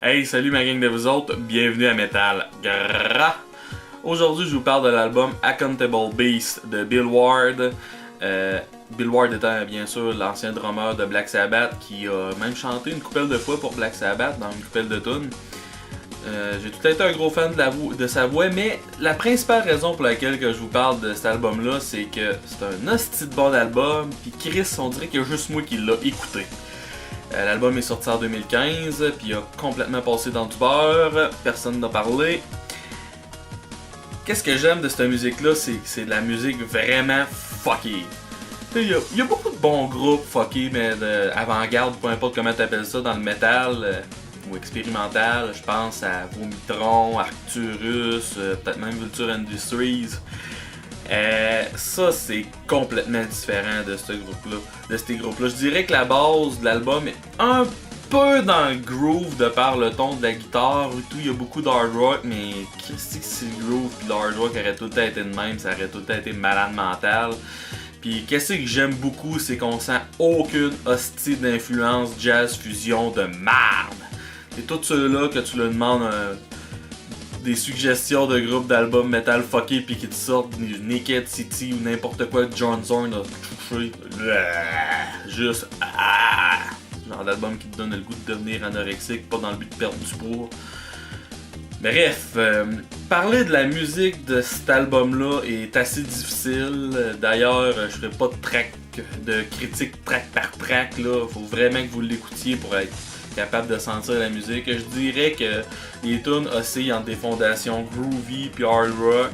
Hey, salut ma gang de vous autres, bienvenue à Metal Gras. Aujourd'hui, je vous parle de l'album Accountable Beast de Bill Ward. Bill Ward étant bien sûr l'ancien drummer de Black Sabbath qui a même chanté une couple de fois pour Black Sabbath dans une couple de tunes. J'ai tout été un gros fan de sa voix, mais la principale raison pour laquelle que je vous parle de cet album-là, c'est que c'est un hostie de bon album, puis Chris, on dirait qu'il y a juste moi qui l'a écouté. L'album est sorti en 2015, puis il a complètement passé dans du beurre, personne n'a parlé. Qu'est-ce que j'aime de cette musique-là, c'est de la musique vraiment fuckée. Il y a beaucoup de bons groupes fuckés, mais avant-garde, peu importe comment tu appelles ça, dans le métal ou expérimental. Je pense à Vomitron, Arcturus, peut-être même Vulture Industries. Ça, c'est complètement différent de ce groupe-là. Je dirais que la base de l'album est un peu dans le groove de par le ton de la guitare et tout. Il y a beaucoup d'hard rock, mais qu'est-ce que c'est le groove pis l'hard rock aurait tout le temps été de même, ça aurait tout le temps été malade mental. Puis qu'est-ce que j'aime beaucoup, c'est qu'on sent aucune hostie d'influence jazz fusion de merde. C'est tous ceux-là que tu leur demandes des suggestions de groupes d'albums metal fuckés pis qui te sortent Naked City ou n'importe quoi que John Zorn a touché. Juste genre d'album qui te donne le goût de devenir anorexique, pas dans le but de perdre du poids. Bref, parler de la musique de cet album-là est assez difficile. D'ailleurs, je ferai pas de critique track par track. Là. Faut vraiment que vous l'écoutiez pour être capable de sentir la musique. Je dirais que les tunes oscillent entre des fondations groovy puis hard rock,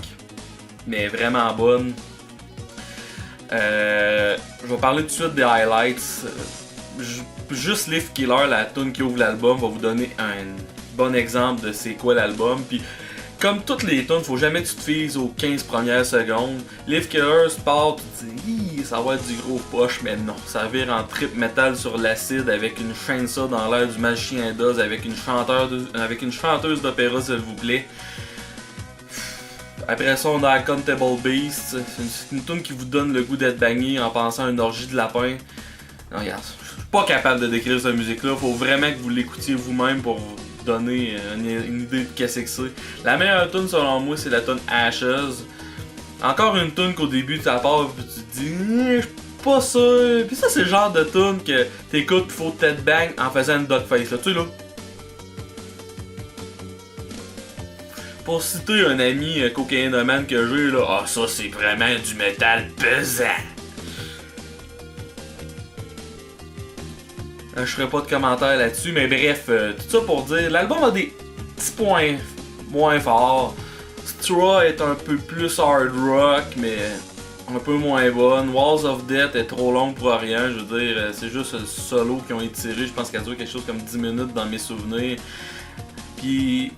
mais vraiment bonnes. Je vais parler tout de suite des highlights. Juste Leaf Killer, la tune qui ouvre l'album, va vous donner un bon exemple de c'est quoi l'album. Puis comme toutes les tunes, faut jamais que tu te fies aux 15 premières secondes. Leaf Killer se part, tu te dis ça va être du gros poche, mais non, ça vire en trip metal sur l'acide avec une chainsaw dans l'air du magicien d'Oz, avec une chanteuse d'opéra s'il vous plaît. Après ça, on a Accountable Beast, c'est une tune qui vous donne le goût d'être bagné en pensant à une orgie de lapin. Non, regarde, je suis pas capable de décrire cette musique-là, faut vraiment que vous l'écoutiez vous-même pour vous donner une idée de qu'est-ce que c'est. La meilleure tune selon moi, c'est la tune Ashes. Encore une tune qu'au début tu part et tu te dis je suis pas sûr. Puis ça, c'est le genre de tune que t'écoutes pis faut tête bang en faisant une dogface là, tu sais là. Pour citer un ami cocaïnomane que j'ai là, ça c'est vraiment du métal pesant. Je ferai pas de commentaires là-dessus, mais bref, tout ça pour dire, l'album a des petits points moins forts. Straw est un peu plus hard rock, mais un peu moins bonne. Walls of Death est trop longue pour rien, je veux dire, c'est juste le solo qui ont étiré, je pense qu'elle dure quelque chose comme 10 minutes dans mes souvenirs. Puis,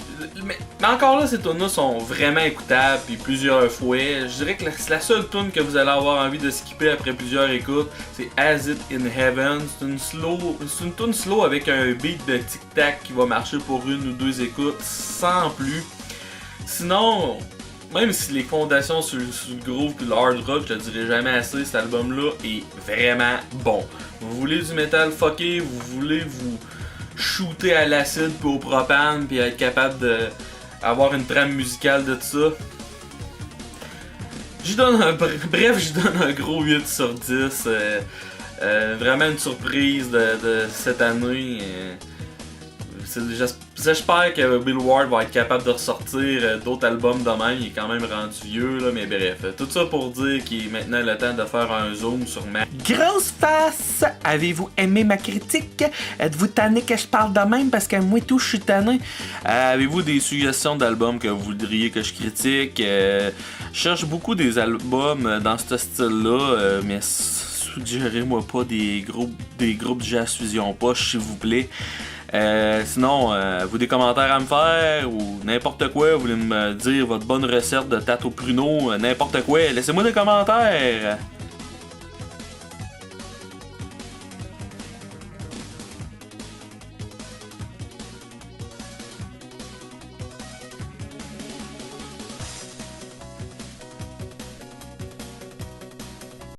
mais encore là, ces tunes-là sont vraiment écoutables, puis plusieurs fois. Je dirais que c'est la seule tune que vous allez avoir envie de skipper après plusieurs écoutes. C'est As It in Heaven. C'est une tune slow avec un beat de tic-tac qui va marcher pour une ou deux écoutes, sans plus. Sinon, même si les fondations sur le groove et le hard rock, je te dirais jamais assez, cet album-là est vraiment bon. Vous voulez du metal fucké, vous voulez vous shooter à l'acide puis au propane puis être capable d'avoir une trame musicale de tout ça. Je donne un gros 8 sur 10. Vraiment une surprise de cette année. J'espère que Bill Ward va être capable de ressortir d'autres albums de même. Il est quand même rendu vieux, là, mais bref. Tout ça pour dire qu'il est maintenant le temps de faire un zoom sur ma grosse face. Avez-vous aimé ma critique? Êtes-vous tanné que je parle de même? Parce que moi tout, je suis tanné. Avez-vous des suggestions d'albums que vous voudriez que je critique? Je cherche beaucoup des albums dans ce style-là, mais suggérez-moi pas des groupes jazz fusion poche, s'il vous plaît. Sinon, vous des commentaires à me faire ou n'importe quoi, vous voulez me dire votre bonne recette de tarte au pruneau, n'importe quoi, laissez-moi des commentaires.